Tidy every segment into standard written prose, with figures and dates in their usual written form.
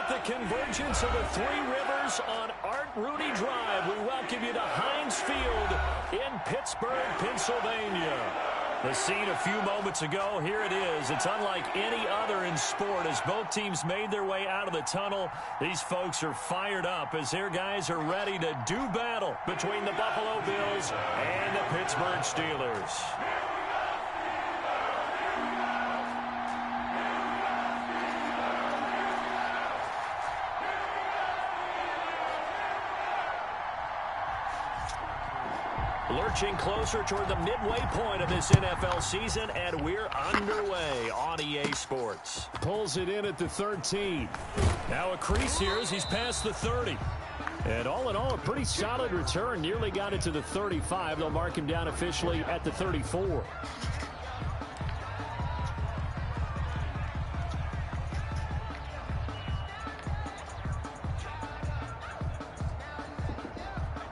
at the convergence of the Three Rivers on Art Rooney Drive. We welcome you to Heinz Field in Pittsburgh, Pennsylvania. The scene a few moments ago, here it is. It's unlike any other in sport as both teams made their way out of the tunnel. These folks are fired up as their guys are ready to do battle between the Buffalo Bills and the Pittsburgh Steelers. Lurching closer toward the midway point of this NFL season, and we're underway on EA Sports. Pulls it in at the 13. Now a crease here as he's past the 30. And all in all, a pretty solid return. Nearly got it to the 35. They'll mark him down officially at the 34.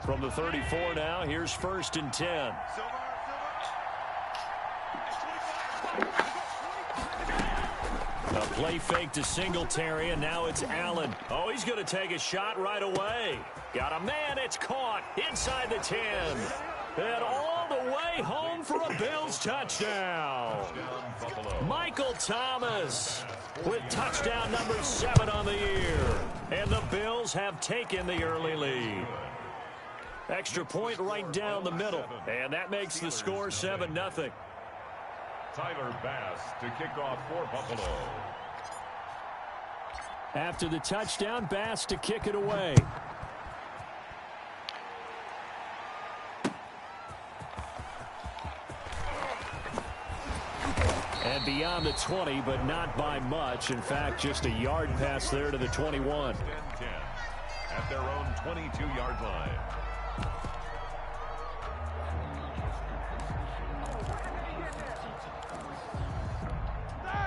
From the 34 now, here's 1st and 10. A play fake to Singletary, and now it's Allen. Oh, he's going to take a shot right away. Got a man, it's caught inside the 10. And all the way home for a Bills touchdown. Michael Thomas with touchdown number 7 on the year. And the Bills have taken the early lead. Extra point right down the middle, and that makes the score 7-0. Tyler Bass to kick off for Buffalo. After the touchdown, Bass to kick it away. And beyond the 20, but not by much. In fact, just a yard pass there to the 21. 10-10 at their own 22-yard line.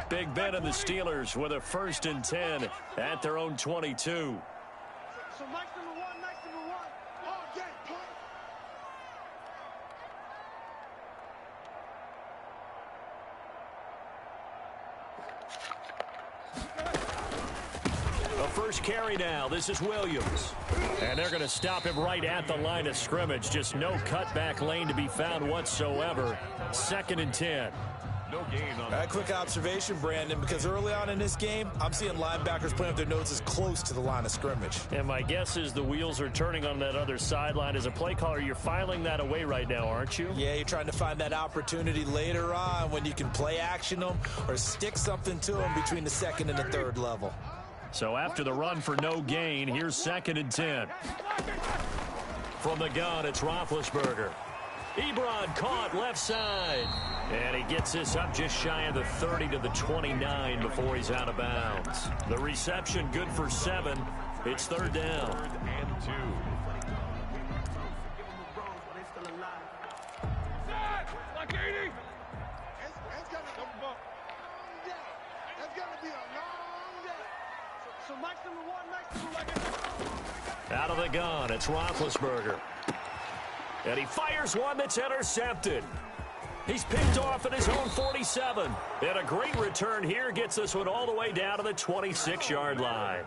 Big Ben and the Steelers with a 1st and 10 at their own 22. So Mike's number one, all game, A first carry now. This is Williams. And they're going to stop him right at the line of scrimmage. Just no cutback lane to be found whatsoever. 2nd and 10. No gain on A quick observation, Brandon, because early on in this game, I'm seeing linebackers putting up their noses close to the line of scrimmage. And my guess is the wheels are turning on that other sideline. As a play caller, you're filing that away right now, aren't you? Yeah, you're trying to find that opportunity later on when you can play action them or stick something to them between the 2nd and the 3rd level. So after the run for no gain, here's 2nd and 10. From the gun, it's Roethlisberger. Ebron caught left side. And he gets this up just shy of the 30 to the 29 before he's out of bounds. The reception good for 7. It's 3rd down. 3rd and 2. Out of the gun, it's Roethlisberger. And he fires one that's intercepted. He's picked off at his own 47. And a great return here gets this one all the way down to the 26-yard line.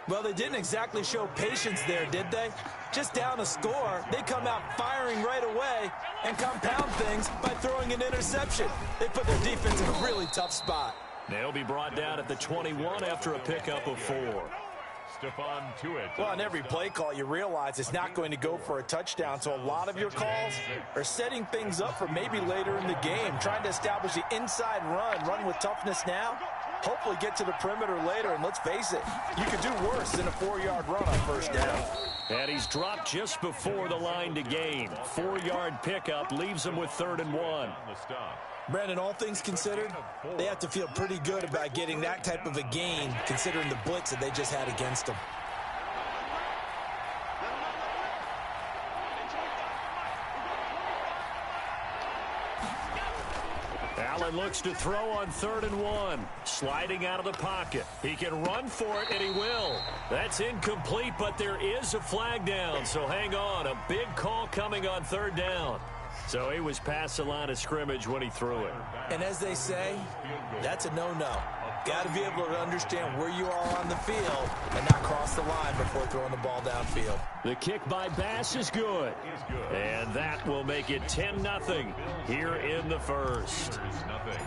Well, they didn't exactly show patience there, did they? Just down a score, they come out firing right away and compound things by throwing an interception. They put their defense in a really tough spot. They'll be brought down at the 21 after a pickup of 4. Well, on every play call, you realize it's not going to go for a touchdown, so a lot of your calls are setting things up for maybe later in the game, trying to establish the inside run with toughness now, hopefully get to the perimeter later, and let's face it, you could do worse than a 4-yard run on 1st down. And he's dropped just before the line to gain. 4-yard pickup leaves him with 3rd and 1. Brandon, all things considered, they have to feel pretty good about getting that type of a gain, considering the blitz that they just had against them. Allen looks to throw on 3rd and 1. Sliding out of the pocket. He can run for it, and he will. That's incomplete, but there is a flag down, so hang on. A big call coming on 3rd down. So he was past the line of scrimmage when he threw it. And as they say, that's a no-no. Got to be able to understand where you are on the field and not cross the line before throwing the ball downfield. The kick by Bass is good. And that will make it 10-0 here in the first.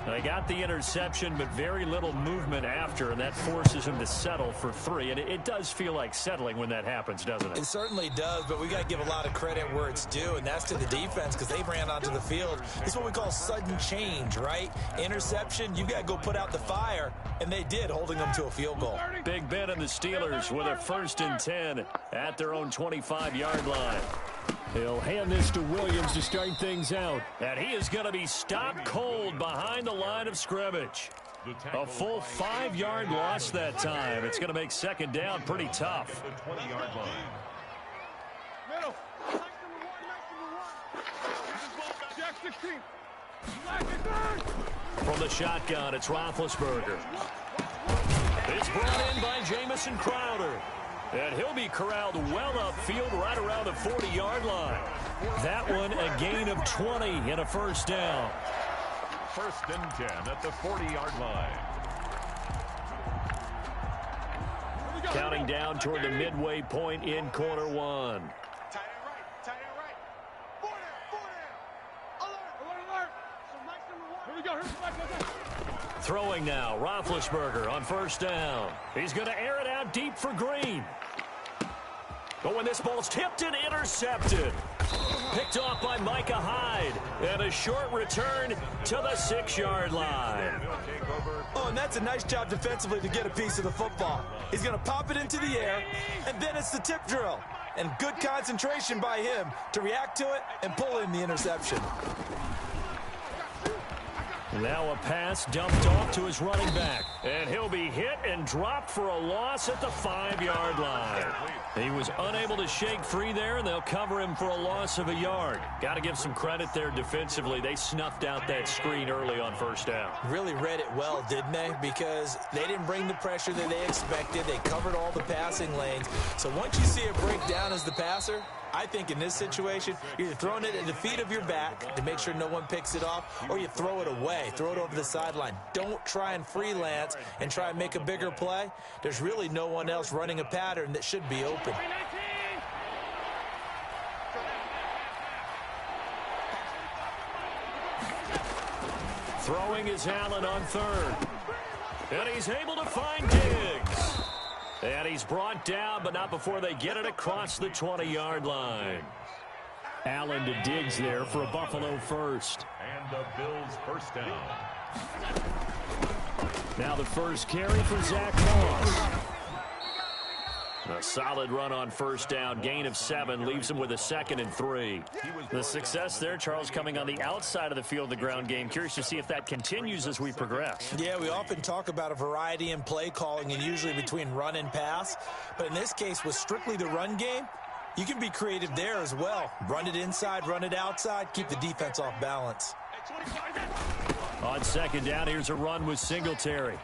They got the interception, but very little movement after, and that forces him to settle for 3. And it does feel like settling when that happens, doesn't it? It certainly does, but we got to give a lot of credit where it's due, and that's to the defense because they ran onto the field. It's what we call sudden change, right? Interception, you got to go put out the fire, and they did, holding them to a field goal. Big Ben and the Steelers with a 1st and 10 at their own 25-yard line. He'll hand this to Williams to start things out. And he is going to be stopped cold behind the line of scrimmage. A full 5-yard loss that time. It's going to make 2nd down pretty tough. The 20-yard line. Middle. Jack 16. From the shotgun, it's Roethlisberger. It's brought in by Jamison Crowder. And he'll be corralled well upfield right around the 40-yard line. That one a gain of 20 and a 1st down. 1st and 10 at the 40-yard line. Counting down toward the midway point in quarter 1. Tight end right. Tight end right. 4 down. Alert. So Mike's number 1. Here we go. Here's Mike. Throwing now, Roethlisberger on 1st down. He's going to air it out deep for Green. But when this ball's tipped and intercepted, picked off by Micah Hyde, and a short return to the 6-yard line. Oh, and that's a nice job defensively to get a piece of the football. He's going to pop it into the air, and then it's the tip drill. And good concentration by him to react to it and pull in the interception. Now a pass dumped off to his running back. And he'll be hit and dropped for a loss at the 5-yard line. He was unable to shake free there, and they'll cover him for a loss of a yard. Got to give some credit there defensively. They snuffed out that screen early on 1st down. Really read it well, didn't they? Because they didn't bring the pressure that they expected. They covered all the passing lanes. So once you see it break down as the passer, I think in this situation, you're either throwing it at the feet of your back to make sure no one picks it off, or you throw it away, throw it over the sideline. Don't try and freelance and try and make a bigger play. There's really no one else running a pattern that should be open. Throwing is Allen on 3rd. And he's able to find Diggs. And he's brought down, but not before they get it across the 20-yard line. Allen to Diggs there for a Buffalo 1st. And the Bills 1st down. Now the first carry for Zach Moss. A solid run on 1st down. Gain of 7 leaves him with a 2nd and 3. The success there, Charles, coming on the outside of the field, the ground game. Curious to see if that continues as we progress. Yeah, we often talk about a variety in play calling and usually between run and pass. But in this case, with strictly the run game, you can be creative there as well. Run it inside, run it outside, keep the defense off balance. On 2nd down, here's a run with Singletary.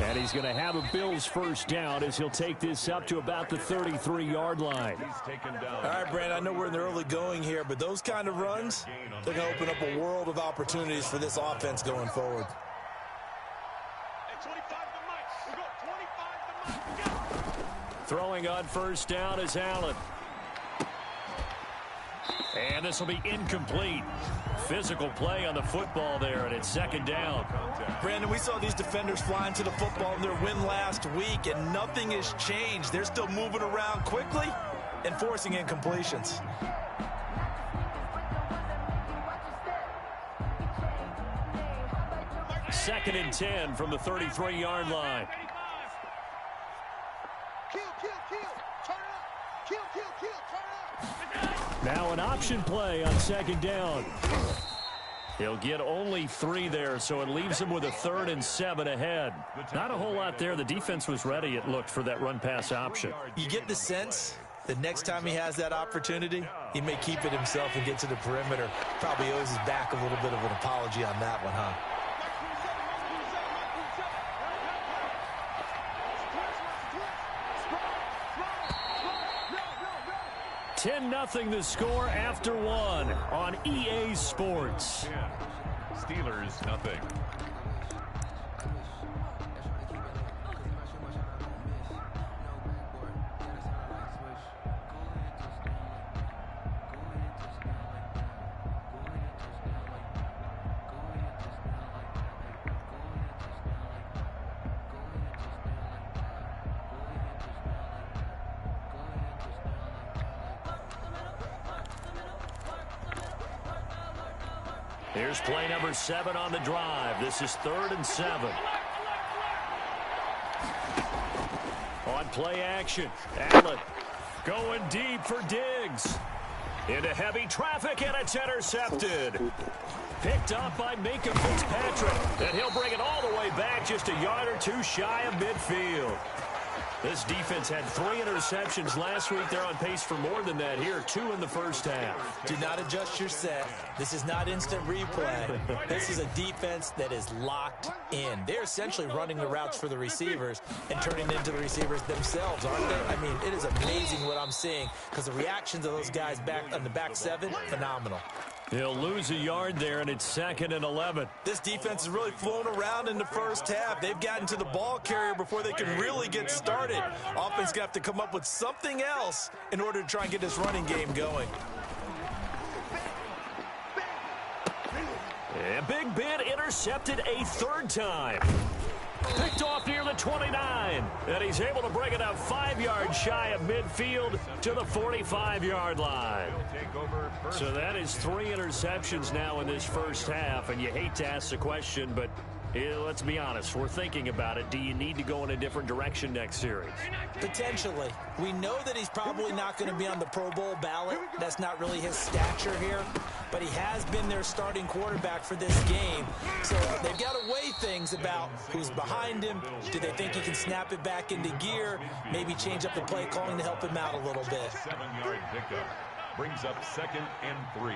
And he's going to have a Bills 1st down as he'll take this up to about the 33-yard line. All right, Brandon, I know we're in the early going here, but those kind of runs, they're going to open up a world of opportunities for this offense going forward. Throwing on 1st down is Allen. And this will be incomplete. Physical play on the football there, and it's 2nd down. Brandon, we saw these defenders flying to the football in their win last week, and nothing has changed. They're still moving around quickly and forcing incompletions. Second and 10 from the 33-yard line. Now an option play on 2nd down. He'll get only 3 there, so it leaves him with a 3rd and 7 ahead. Not a whole lot there. The defense was ready, it looked, for that run-pass option. You get the sense that next time he has that opportunity, he may keep it himself and get to the perimeter. Probably owes his back a little bit of an apology on that one, huh? 10-0 the score after one on EA Sports. Steelers, nothing. Here's play number 7 on the drive. This is 3rd and 7. On play action, Allen going deep for Diggs. Into heavy traffic, and it's intercepted. Picked up by Minka Fitzpatrick. And he'll bring it all the way back just a yard or two shy of midfield. This defense had 3 interceptions last week. They're on pace for more than that here. 2 in the first half. Do not adjust your set. This is not instant replay. This is a defense that is locked in. They're essentially running the routes for the receivers and turning into the receivers themselves, aren't they? I mean, it is amazing what I'm seeing because the reactions of those guys back on the back 7, phenomenal. He'll lose a yard there, and it's 2nd and 11. This defense has really flown around in the first half. They've gotten to the ball carrier before they can really get started. Offense going to have to come up with something else in order to try and get this running game going. And Big Ben intercepted a 3rd time. Picked off near the 29. And he's able to bring it up 5 yards shy of midfield to the 45-yard line. So that is 3 interceptions now in this first half. And you hate to ask the question, but let's be honest. We're thinking about it. Do you need to go in a different direction next series? Potentially. We know that he's probably not going to be on the Pro Bowl ballot. That's not really his stature here. But he has been their starting quarterback for this game. So they've got to weigh things about who's behind him. Do they think he can snap it back into gear? Maybe change up the play calling to help him out a little bit. 7-yard pickup brings up 2nd and 3.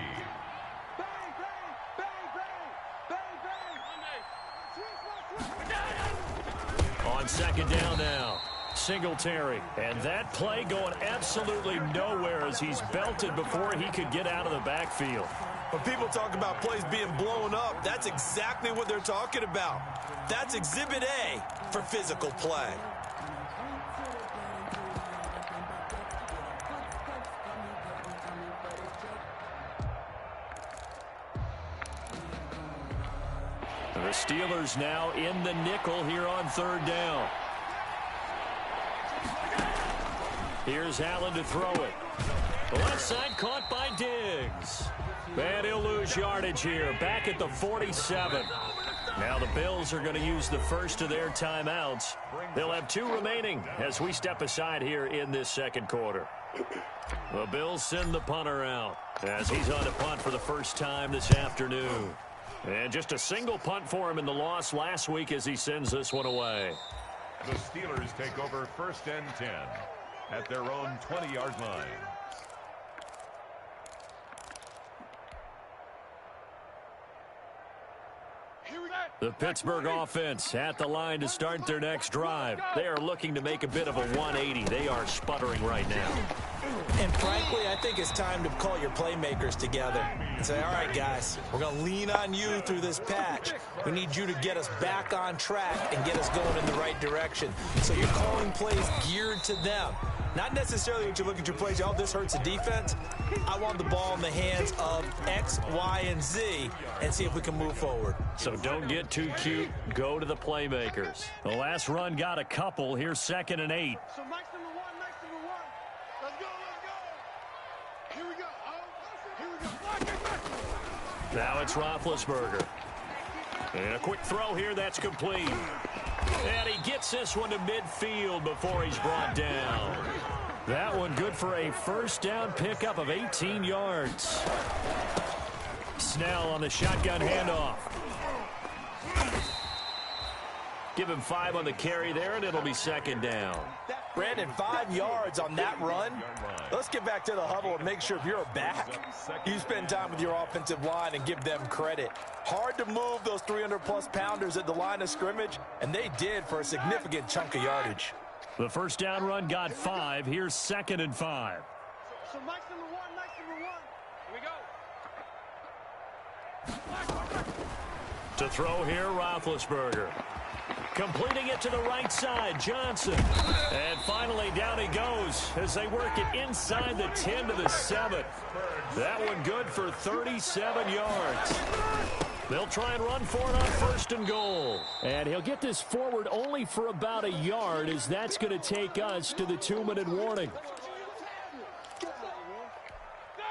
On 2nd down now, Singletary. And that play going absolutely nowhere as he's belted before he could get out of the backfield. When people talk about plays being blown up, that's exactly what they're talking about. That's Exhibit A for physical play. The Steelers now in the nickel here on 3rd down. Here's Allen to throw it. The left side caught by Diggs. And he'll lose yardage here. Back at the 47. Now the Bills are going to use the first of their timeouts. They'll have 2 remaining as we step aside here in this 2nd quarter. The Bills send the punter out as he's on to punt for the first time this afternoon. And just a single punt for him in the loss last week as he sends this one away. The Steelers take over 1st and 10 at their own 20-yard line. The Pittsburgh offense at the line to start their next drive. They are looking to make a bit of a 180. They are sputtering right now. And frankly, I think it's time to call your playmakers together and say, all right, guys, we're going to lean on you through this patch. We need you to get us back on track and get us going in the right direction. So you're calling plays geared to them. Not necessarily what you look at your plays, oh, this hurts the defense. I want the ball in the hands of X, Y, and Z and see if we can move forward. So don't get too cute. Go to the playmakers. The last run got a couple. Here's 2nd and 8. So Mike's number one. Let's go. Here we go. Now it's Roethlisberger. And a quick throw here that's complete. And he gets this one to midfield before he's brought down. That one good for a 1st down pickup of 18 yards. Snell on the shotgun handoff. Give him 5 on the carry there, and it'll be 2nd down. Brandon, 5 yards on that run. Let's get back to the huddle and make sure if you're a back, you spend time with your offensive line and give them credit. Hard to move those 300-plus pounders at the line of scrimmage, and they did for a significant chunk of yardage. The 1st down run got 5. Here's 2nd and 5. So Mike's number one, Mike's number one. Here we go. To throw here, Roethlisberger. Completing it to the right side, Johnson. And finally, down he goes as they work it inside the 10 to the 7. That one good for 37 yards. They'll try and run for it on 1st and goal. And he'll get this forward only for about a yard, as that's going to take us to the 2-minute warning.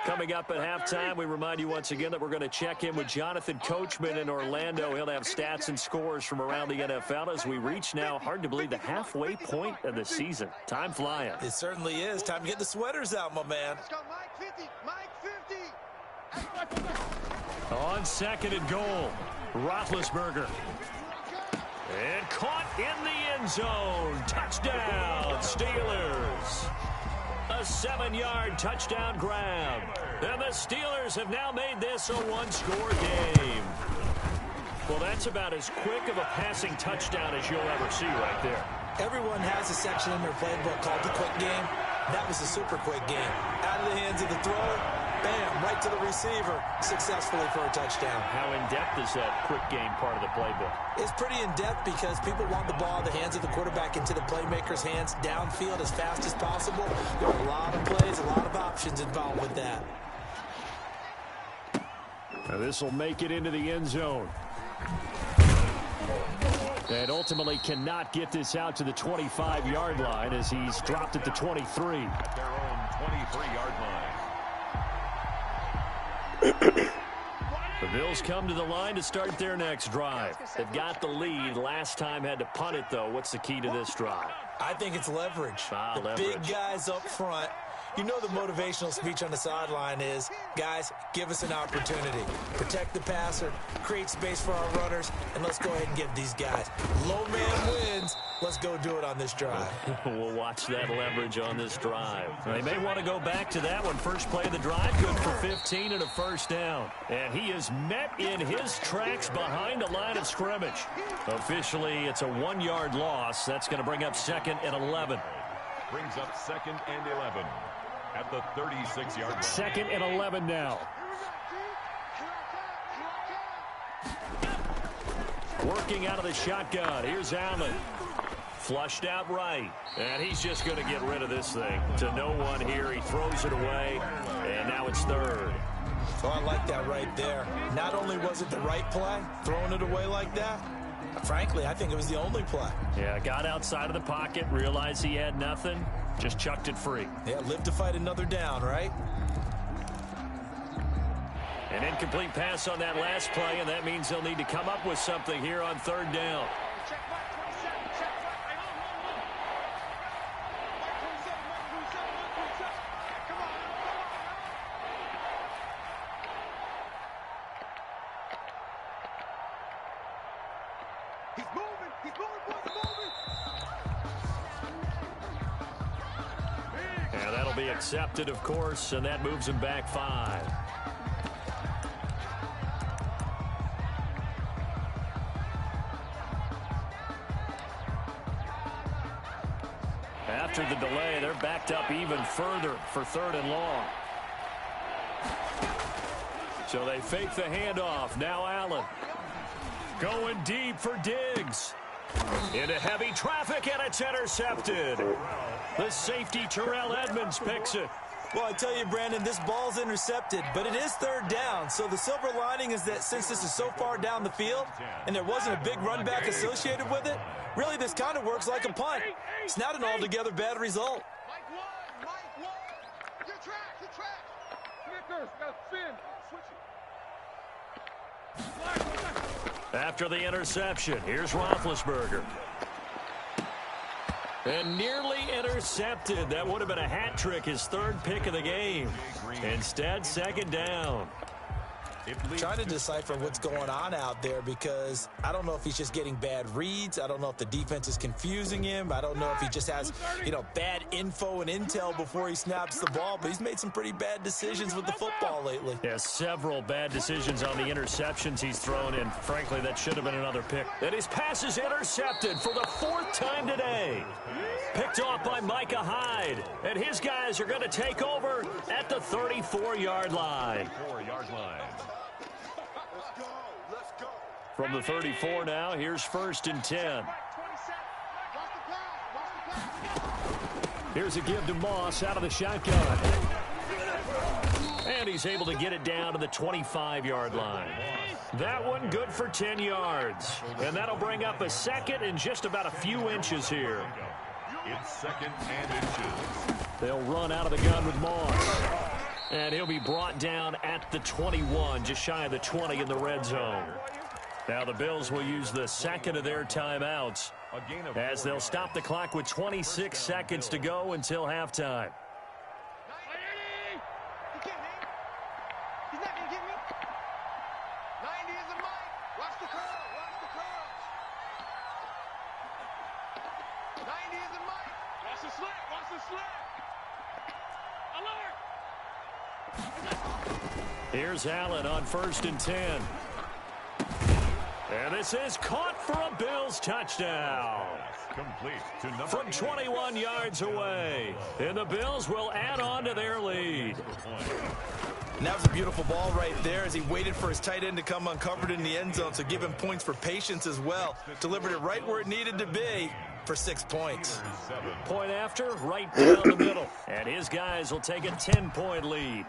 Coming up at halftime, we remind you once again that we're going to check in with Jonathan Coachman in Orlando. He'll have stats and scores from around the NFL as we reach now, hard to believe, the halfway point of the season. Time flying. It certainly is. Time to get the sweaters out, my man. Let's go, Mike 50. Mike 50. On 2nd and goal, Roethlisberger. And caught in the end zone. Touchdown, Steelers. A 7-yard touchdown grab. And the Steelers have now made this a one-score game. Well, that's about as quick of a passing touchdown as you'll ever see right there. Everyone has a section in their playbook called the quick game. That was a super quick game. Out of the hands of the thrower, bam, right to the receiver, successfully for a touchdown. How in-depth is that quick game part of the playbook? It's pretty in-depth because people want the ball in the hands of the quarterback into the playmaker's hands downfield as fast as possible. There are a lot of plays, a lot of options involved with that. Now this will make it into the end zone. And ultimately cannot get this out to the 25-yard line as he's dropped at the 23. At their own 23-yard line. The Bills come to the line to start their next drive. They've got the lead. Last time had to punt it, though. What's the key to this drive? I think it's leverage. Leverage. Big guys up front. You know the motivational speech on the sideline is, guys, give us an opportunity. Protect the passer, create space for our runners, and let's go ahead and get these guys. Low man wins. Let's go do it on this drive. We'll watch that leverage on this drive. They may want to go back to that one. First play of the drive, good for 15 and a first down. And he is met in his tracks behind a line of scrimmage. Officially, it's a 1-yard loss. That's going to bring up 2nd and 11. Brings up 2nd and 11 at the 36-yard line. 2nd and 11 now. Working out of the shotgun. Here's Allen. Flushed out right. And he's just going to get rid of this thing to no one here. He throws it away. And now it's 3rd. So I like that right there. Not only was it the right play, throwing it away like that, frankly, I think it was the only play. Yeah, got outside of the pocket, realized he had nothing, just chucked it free. Yeah, live to fight another down, right? An incomplete pass on that last play, and that means they'll need to come up with something here on 3rd down. Check Mike 27. Check Mike. Hey, Mike 27. Come on. He's moving. He's moving, boys. Moving. And that'll be accepted, of course, and that moves him back 5. After the delay, they're backed up even further for 3rd and long. So they fake the handoff. Now Allen. Going deep for Diggs. Into heavy traffic, and it's intercepted. The safety, Terrell Edmonds, picks it. Well, I tell you, Brandon, this ball's intercepted, but it is 3rd down. So the silver lining is that since this is so far down the field and there wasn't a big run back associated with it, really this kind of works like a punt. It's not an altogether bad result. Mike 1. Your track. Snickers, got spin. Switch it. After the interception, here's Roethlisberger. And nearly intercepted. That would have been a hat trick, his 3rd pick of the game. Instead, 2nd down. Trying to decipher what's going on out there because I don't know if he's just getting bad reads. I don't know if the defense is confusing him. I don't know if he just has, bad info and intel before he snaps the ball. But he's made some pretty bad decisions with the football lately. Yeah, several bad decisions on the interceptions he's thrown in. Frankly, that should have been another pick. And his pass is intercepted for the 4th time today. Picked off by Micah Hyde. And his guys are going to take over at the 34-yard line. From the 34 now, here's 1st and 10. Here's a give to Moss out of the shotgun. And he's able to get it down to the 25-yard line. That one good for 10 yards. And that'll bring up a 2nd and just about a few inches here. It's 2nd and inches. They'll run out of the gun with Moss. And he'll be brought down at the 21, just shy of the 20 in the red zone. Now the Bills will use the 2nd of their timeouts as they'll stop the clock with 26 seconds to go until halftime. He's not going to get me. 90 is the mic. Watch the curl. Watch the curls. 90 is the mic. Watch the slip. Watch the slip. Alert. Here's Allen on 1st and 10. And this is caught for a Bills touchdown. Complete to number From 21 yards away. And the Bills will add on to their lead. And that was a beautiful ball right there as he waited for his tight end to come uncovered in the end zone. So give him points for patience as well. Delivered it right where it needed to be for 6 points. Point after, right down the middle. And his guys will take a 10-point lead.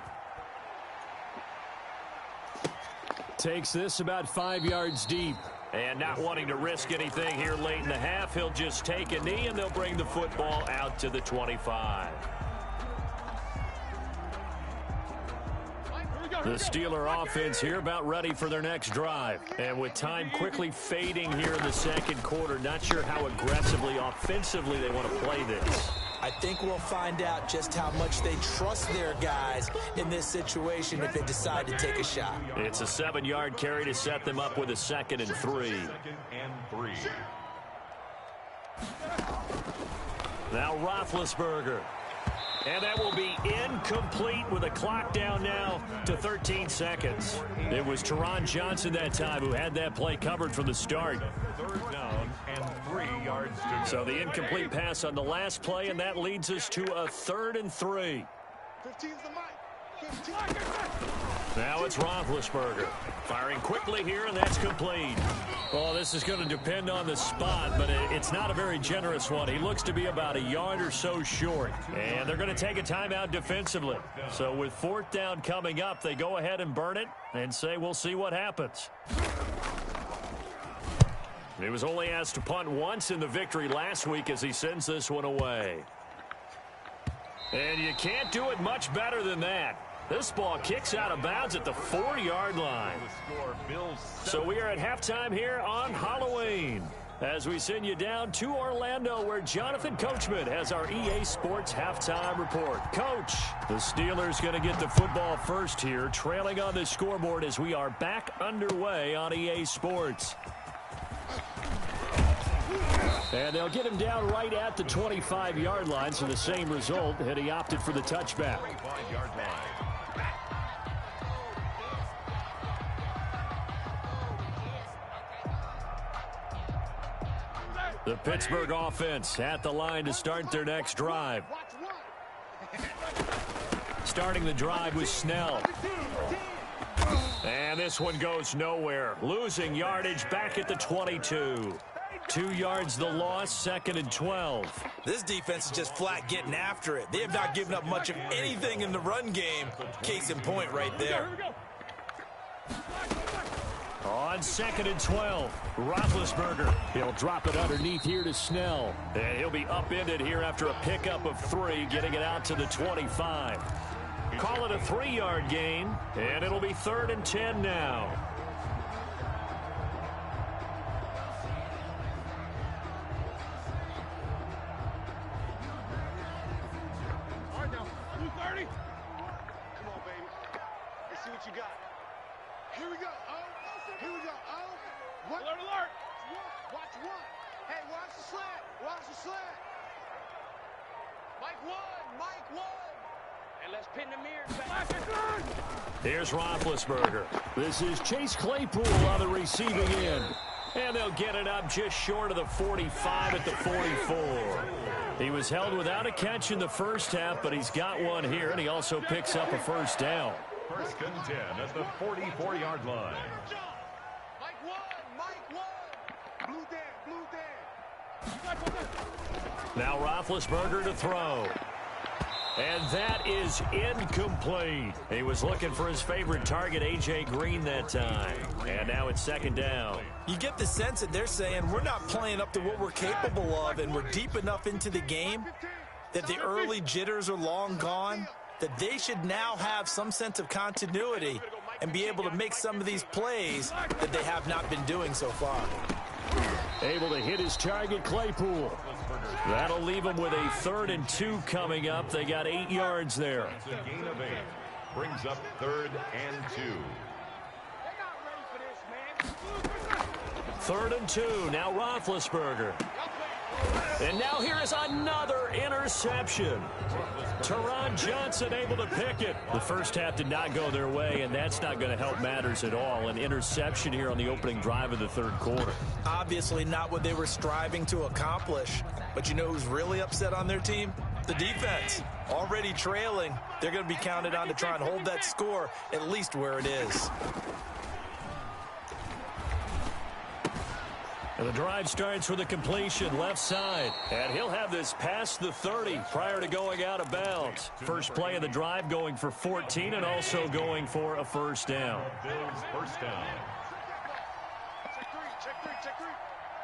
Takes this about 5 yards deep. And not wanting to risk anything here late in the half, he'll just take a knee and they'll bring the football out to the 25. The Steeler offense here about ready for their next drive. And with time quickly fading here in the 2nd quarter, not sure how aggressively, offensively they want to play this. I think we'll find out just how much they trust their guys in this situation if they decide to take a shot. It's a 7-yard carry to set them up with a 2nd and 3. 2nd and 3. Now Roethlisberger. And that will be incomplete with a clock down now to 13 seconds. It was Teron Johnson that time who had that play covered from the start. 3rd down and 3 yards to go. So the incomplete pass on the last play, and that leads us to a 3rd and 3. 15's the mic. 15. Now it's Roethlisberger. Firing quickly here, and that's complete. Oh, this is going to depend on the spot, but it's not a very generous one. He looks to be about a yard or so short. And they're going to take a timeout defensively. So with 4th down coming up, they go ahead and burn it and say we'll see what happens. He was only asked to punt once in the victory last week as he sends this one away. And you can't do it much better than that. This ball kicks out of bounds at the 4-yard line. So we are at halftime here on Halloween as we send you down to Orlando where Jonathan Coachman has our EA Sports halftime report. Coach, the Steelers going to get the football first here, trailing on the scoreboard as we are back underway on EA Sports. And they'll get him down right at the 25-yard line, so the same result, and he opted for the touchback. The Pittsburgh offense at the line to start their next drive. Starting the drive was Snell. And this one goes nowhere. Losing yardage back at the 22. 2 yards the loss, 2nd and 12. This defense is just flat getting after it. They have not given up much of anything in the run game. Case in point right there. On 2nd and 12, Roethlisberger. He'll drop it underneath here to Snell. And he'll be upended here after a pickup of 3, getting it out to the 25. Call it a 3-yard gain, and it'll be 3rd and 10 now. All right, now, 230. Come on, baby. Let's see what you got. Hey, watch the slant. Watch the slant. Mike one. And let's pin the mirror back. Here's Roethlisberger. This is Chase Claypool on the receiving end. And they'll get it up just short of the 45 at the 44. He was held without a catch in the first half, but he's got one here, and he also picks up a first down. First and 10 at the 44-yard line. Mike one. Blue Dan. Now Roethlisberger to throw. And that is incomplete. He was looking for his favorite target, A.J. Green, that time. And now it's second down. You get the sense that they're saying we're not playing up to what we're capable of, and we're deep enough into the game that the early jitters are long gone, that they should now have some sense of continuity and be able to make some of these plays that they have not been doing so far. Able to hit his target, Claypool. That'll leave him with a 3rd and 2 coming up. They got 8 yards there. It's a gain of 8. Brings up 3rd and 2. 3rd and 2. Now Roethlisberger. And now here is another interception. Teron Johnson able to pick it. The first half did not go their way, and that's not going to help matters at all. An interception here on the opening drive of the third quarter. Obviously not what they were striving to accomplish. But you know who's really upset on their team? The defense. Already trailing. They're going to be counted on to try and hold that score at least where it is. And the drive starts with a completion left side. And he'll have this past the 30 prior to going out of bounds. First play of the drive going for 14 and also going for a first down. Bills first down. Check 52.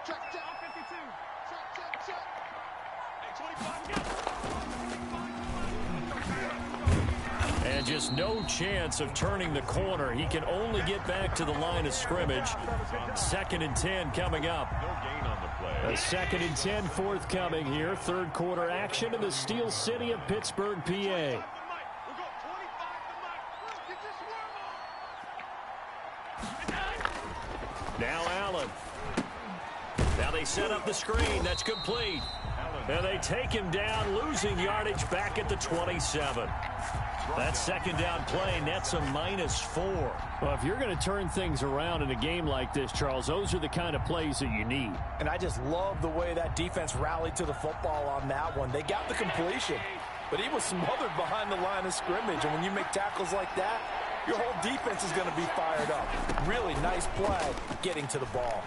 Check. Hey, 25. And just no chance of turning the corner. He can only get back to the line of scrimmage. 2nd and 10 coming up. No gain on the play. A 2nd and 10 forthcoming here. Third quarter action in the Steel City of Pittsburgh, PA. Now Allen. Now they set up the screen. That's complete. And they take him down, losing yardage back at the 27. That second down play nets a -4. Well, if you're going to turn things around in a game like this, Charles, those are the kind of plays that you need. And I just love the way that defense rallied to the football on that one. They got the completion, but he was smothered behind the line of scrimmage. And when you make tackles like that, your whole defense is going to be fired up. Really nice play getting to the ball.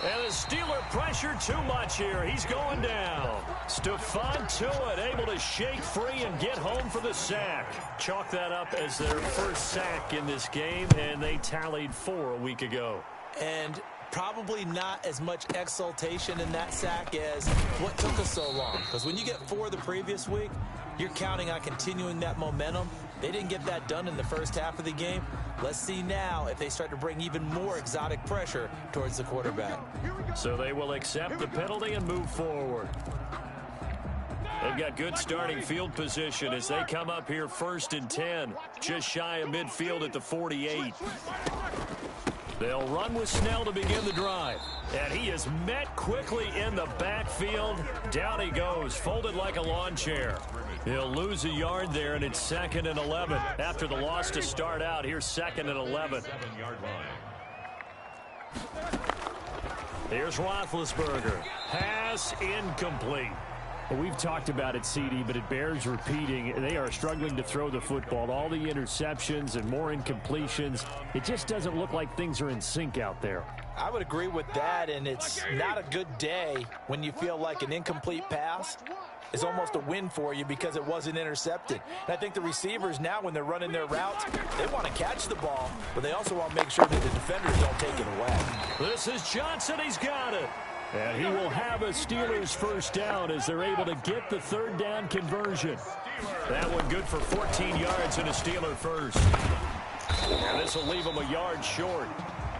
And the Steeler pressure too much here. He's going down. Stephon Tuitt able to shake free and get home for the sack. Chalk that up as their first sack in this game, and they tallied 4 a week ago. And probably not as much exultation in that sack as what took us so long. Because when you get 4 the previous week, you're counting on continuing that momentum. They didn't get that done in the first half of the game. Let's see now if they start to bring even more exotic pressure towards the quarterback. So they will accept the penalty and move forward. They've got good starting field position as they come up here 1st and 10. Just shy of midfield at the 48. They'll run with Snell to begin the drive. And he is met quickly in the backfield. Down he goes, folded like a lawn chair. He'll lose a yard there, and it's 2nd and 11. After the loss to start out, here's 2nd and 11. 7-yard line. Here's Roethlisberger. Pass incomplete. Well, we've talked about it, CD, but it bears repeating. They are struggling to throw the football. All the interceptions and more incompletions. It just doesn't look like things are in sync out there. I would agree with that, and it's not a good day when you feel like an incomplete pass is almost a win for you because it wasn't intercepted. And I think the receivers now, when they're running their routes, they want to catch the ball, but they also want to make sure that the defenders don't take it away. This is Johnson. He's got it. And he will have a Steelers first down as they're able to get the 3rd down conversion. That one good for 14 yards and a Steeler first. And this will leave him a yard short.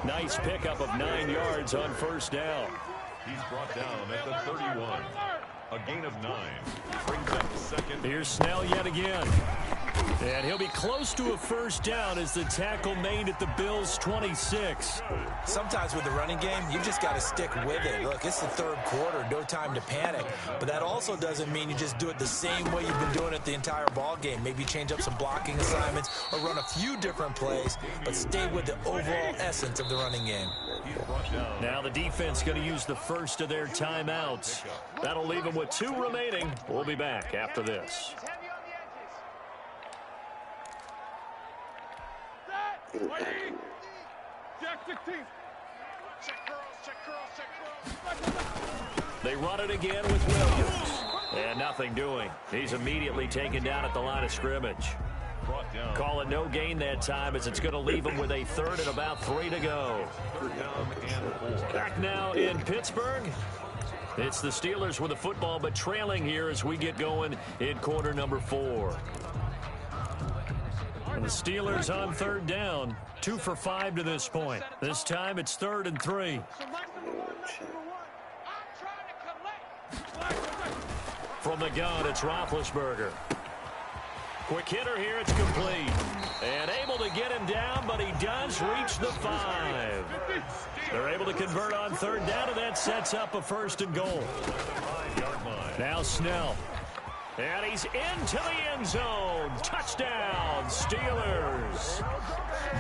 Nice pickup of 9 yards on first down. He's brought down at the 31. A gain of 9. Brings up 2nd. Here's Snell yet again. And he'll be close to a first down as the tackle made at the Bills' 26. Sometimes with the running game, you just got to stick with it. Look, it's the third quarter, no time to panic. But that also doesn't mean you just do it the same way you've been doing it the entire ball game. Maybe change up some blocking assignments or run a few different plays, but stay with the overall essence of the running game. Now the defense going to use the first of their timeouts. That'll leave them with 2 remaining. We'll be back after this. Jack 16. Check curls. They run it again with Williams. And nothing doing. He's immediately taken down at the line of scrimmage. Call it no gain that time as it's going to leave him with a third and about 3 to go. Back now in Pittsburgh. It's the Steelers with the football, but trailing here as we get going in quarter number 4. And the Steelers on third down, 2 for 5 to this point. This time it's 3rd and 3. From the gun, it's Roethlisberger. Quick hitter here, it's complete. And able to get him down, but he does reach the 5. They're able to convert on third down, and that sets up a 1st and goal. Now Snell. And he's into the end zone. Touchdown, Steelers.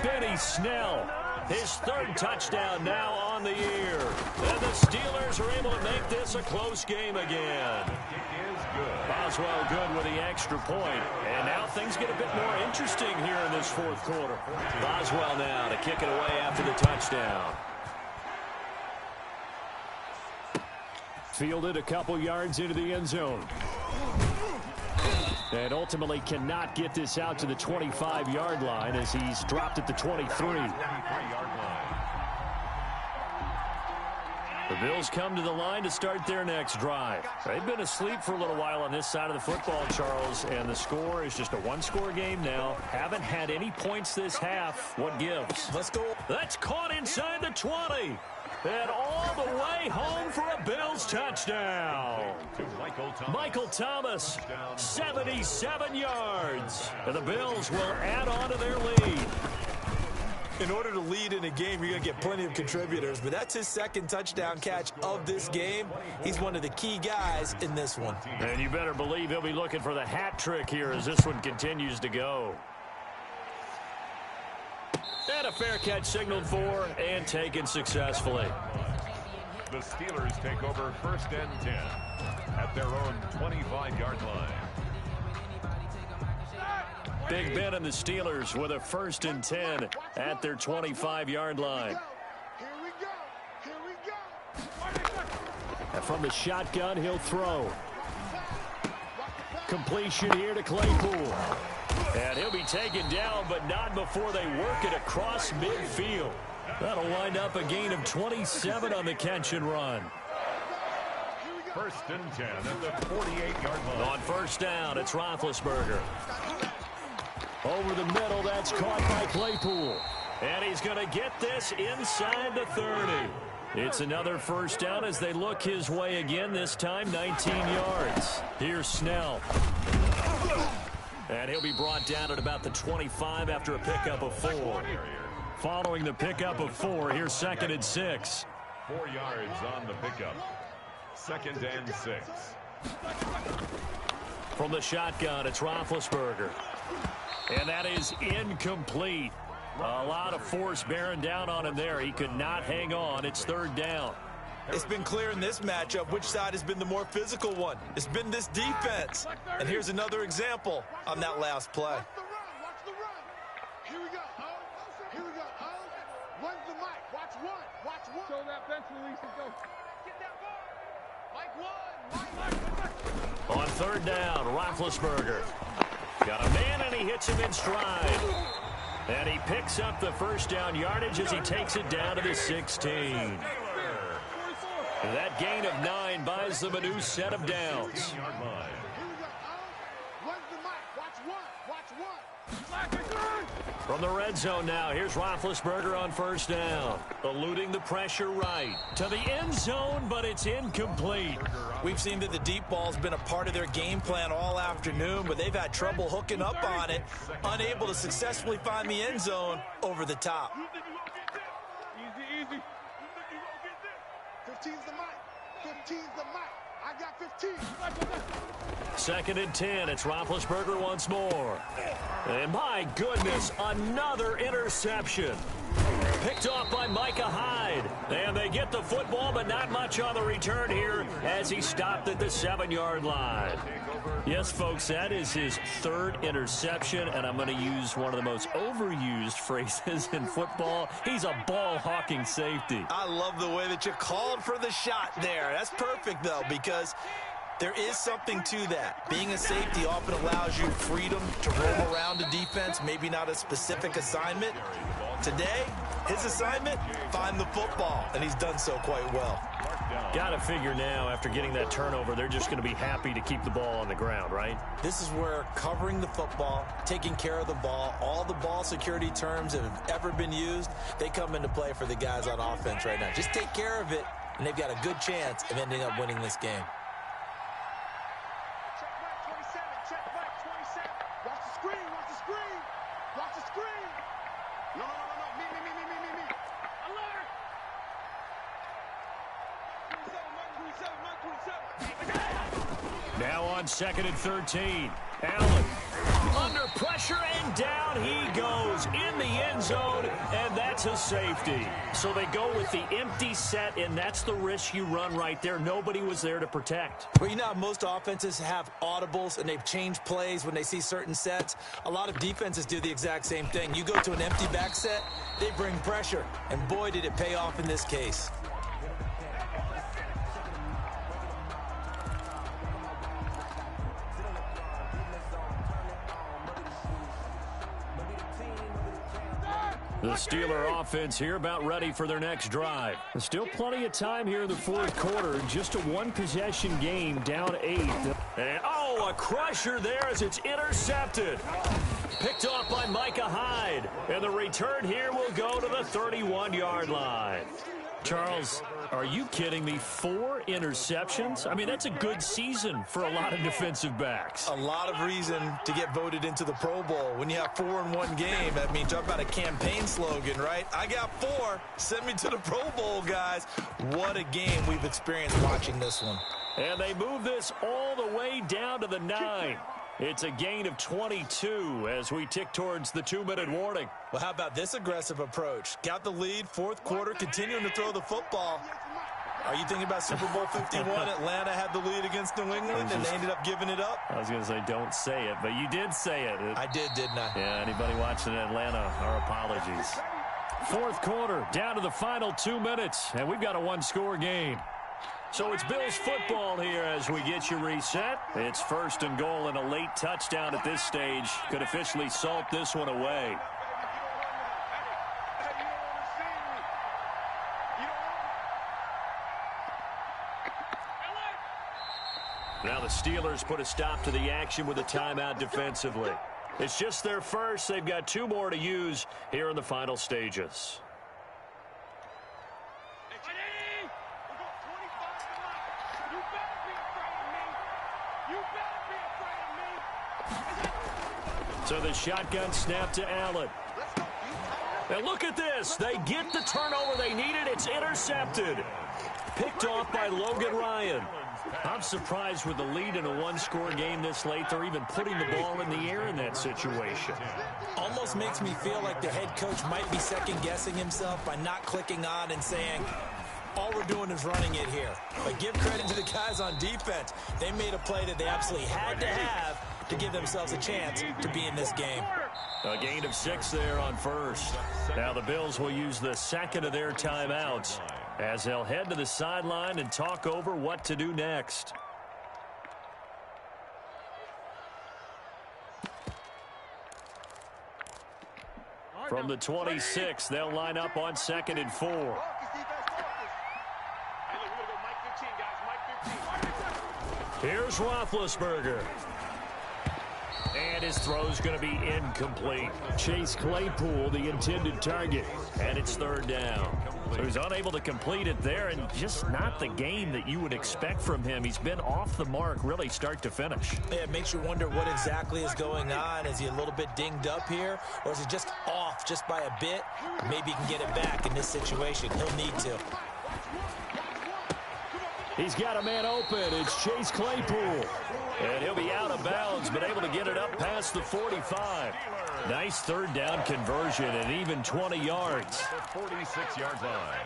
Benny Snell, his 3rd touchdown now on the year. And the Steelers are able to make this a close game again. Boswell good with the extra point. And now things get a bit more interesting here in this 4th quarter. Boswell now to kick it away after the touchdown. Fielded a couple yards into the end zone. And ultimately cannot get this out to the 25-yard line as he's dropped at the 23. The Bills come to the line to start their next drive. They've been asleep for a little while on this side of the football, Charles, and the score is just a 1-score game now. Haven't had any points this half. What gives? Let's go. That's caught inside the 20. And all the way home for a Bills touchdown. Michael Thomas, 77 yards. And the Bills will add on to their lead. In order to lead in a game, you're going to get plenty of contributors, but that's his 2nd touchdown catch of this game. He's one of the key guys in this one. And you better believe he'll be looking for the hat trick here as this one continues to go. And a fair catch signaled for and taken successfully. The Steelers take over 1st and 10 at their own 25-yard line. Big Ben and the Steelers with a 1st and 10 at their 25-yard line. Here we go. And from the shotgun, he'll throw. Completion here to Claypool. And he'll be taken down, but not before they work it across midfield. That'll wind up a gain of 27 on the catch and run. 1st and 10 at the 48-yard line. On 1st down, it's Roethlisberger. Over the middle, that's caught by Claypool. And he's going to get this inside the 30. It's another 1st down as they look his way again, this time 19 yards. Here's Snell. And he'll be brought down at about the 25 after a pickup of 4. Following the pickup of 4, here's 2nd and 6. 4 yards on the pickup. 2nd and 6. From the shotgun, it's Roethlisberger. And that is incomplete. A lot of force bearing down on him there. He could not hang on. It's 3rd down. It's been clear in this matchup which side has been the more physical one. It's been this defense. And here's another example on that last play. Watch the run. Here we go. Here we go. When's the mic? Watch one. Show that bench release and go. Get that ball. Mike 1. On 3rd down, Roethlisberger. Got a man, and he hits him in stride. And he picks up the 1st down yardage as he takes it down to the 16. That gain of 9 buys them a new set of downs. When's the mic? Watch one. From the red zone now, here's Roethlisberger on first down. Eluding the pressure right. To the end zone, but it's incomplete. We've seen that the deep ball's been a part of their game plan all afternoon, but they've had trouble hooking up on it, unable to successfully find the end zone over the top. Easy, easy. 15's the mic. 15's the mic. I got 15. 2nd and 10. It's Roethlisberger once more. And my goodness, another interception. Picked off by Micah Hyde. And they get the football, but not much on the return here as he stopped at the 7-yard line. Yes, folks, that is his 3rd interception, and I'm going to use one of the most overused phrases in football. He's a ball-hawking safety. I love the way that you called for the shot there. That's perfect, though, because there is something to that. Being a safety often allows you freedom to roam around a defense, maybe not a specific assignment. Today, his assignment, find the football, and he's done so quite well. Got to figure now, after getting that turnover, they're just going to be happy to keep the ball on the ground, right? This is where covering the football, taking care of the ball, all the ball security terms that have ever been used, they come into play for the guys on offense right now. Just take care of it, and they've got a good chance of ending up winning this game. Check back 27. Check back 27. Watch the screen. Watch the screen. Watch the screen. No. Me. Alert. 27. Now on 2nd and 13. Allen under pressure, and down he goes in the end zone, and that's a safety. So they go with the empty set, and that's the risk you run right there. Nobody was there to protect. Well, you know how most offenses have audibles, and they've changed plays when they see certain sets. A lot of defenses do the exact same thing. You go to an empty back set, they bring pressure, and boy, did it pay off in this case. The Steeler offense here about ready for their next drive. There's still plenty of time here in the 4th quarter. Just a one-possession game, down 8. And, a crusher there as it's intercepted. Picked off by Micah Hyde. And the return here will go to the 31-yard line. Charles, are you kidding me? 4 interceptions? I mean, that's a good season for a lot of defensive backs. A lot of reason to get voted into the Pro Bowl. When you have 4 in one game, I mean, talk about a campaign slogan, right? I got 4. Send me to the Pro Bowl, guys. What a game we've experienced watching this one. And they move this all the way down to the 9. It's a gain of 22 as we tick towards the 2-minute warning. Well, how about this aggressive approach? Got the lead, 4th quarter, continuing to throw the football. Are you thinking about Super Bowl 51? Atlanta had the lead against New England, and they ended up giving it up? I was going to say, don't say it, but you did say it. I did, didn't I? Yeah, anybody watching Atlanta, our apologies. 4th quarter, down to the final 2 minutes, and we've got a 1-score game. So it's Bills football here as we get you reset. It's 1st and goal, and a late touchdown at this stage could officially salt this one away. Now the Steelers put a stop to the action with a timeout defensively. It's just their first. They've got 2 more to use here in the final stages. So the shotgun snap to Allen. And look at this. They get the turnover they needed. It's intercepted. Picked off by Logan Ryan. I'm surprised with the lead in a 1-score game this late. They're even putting the ball in the air in that situation. Almost makes me feel like the head coach might be second-guessing himself by not clicking on and saying, all we're doing is running it here. But give credit to the guys on defense. They made a play that they absolutely had to have to give themselves a chance to be in this game. A gain of 6 there on first. Now the Bills will use the second of their timeouts as they'll head to the sideline and talk over what to do next. From the 26, they'll line up on 2nd and 4. Here's Roethlisberger. And his throw's going to be incomplete. Chase Claypool, the intended target. And it's third down. So he's unable to complete it there, and just not the game that you would expect from him. He's been off the mark, really, start to finish. Yeah, it makes you wonder what exactly is going on. Is he a little bit dinged up here, or is he just off just by a bit? Maybe he can get it back in this situation. He'll need to. He's got a man open. It's Chase Claypool. And he'll be out of bounds, but able to get it up past the 45. Nice third down conversion and even 20 yards. The 46-yard line.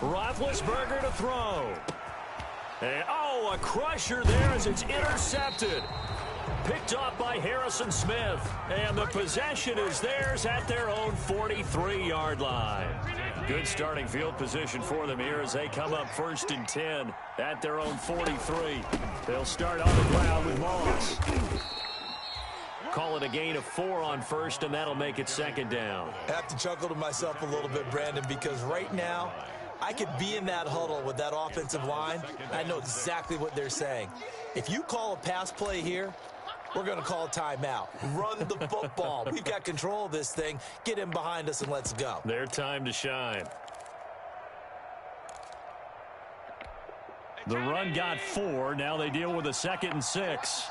Roethlisberger to throw. And, oh, a crusher there as it's intercepted. Picked off by Harrison Smith. And the possession is theirs at their own 43-yard line. Good starting field position for them here as they come up 1st and 10 at their own 43. They'll start on the ground with Moss. Call it a gain of 4 on first, and that'll make it 2nd down. I have to chuckle to myself a little bit, Brandon, because right now I could be in that huddle with that offensive line. I know exactly what they're saying. If you call a pass play here, we're going to call a timeout. Run the football. We've got control of this thing. Get him behind us and let's go. Their time to shine. The run got 4. Now they deal with a 2nd and 6.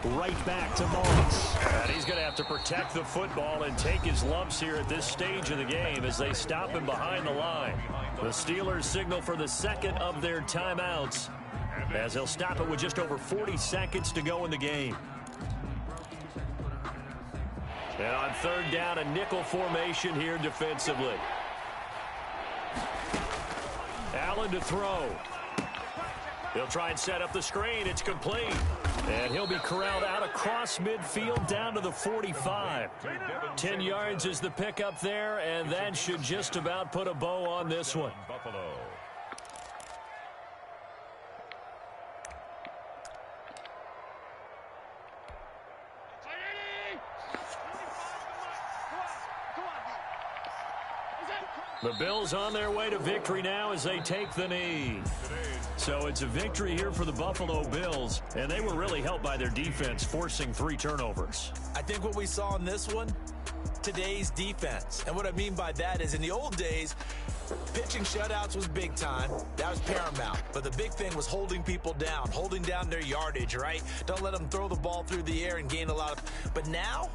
Right back to Moss. And he's going to have to protect the football and take his lumps here at this stage of the game as they stop him behind the line. The Steelers signal for the 2nd of their timeouts as they'll stop it with just over 40 seconds to go in the game. And on 3rd down, a nickel formation here defensively. Allen to throw. He'll try and set up the screen. It's complete. And he'll be corralled out across midfield down to the 45. 10 yards is the pickup there, and that should just about put a bow on this one. Buffalo. The Bills on their way to victory now as they take the knee. So it's a victory here for the Buffalo Bills, and they were really helped by their defense, forcing 3 turnovers. I think what we saw in this one, today's defense. And what I mean by that is in the old days, pitching shutouts was big time. That was paramount. But the big thing was holding people down, holding down their yardage, right? Don't let them throw the ball through the air and gain a lot of... But now,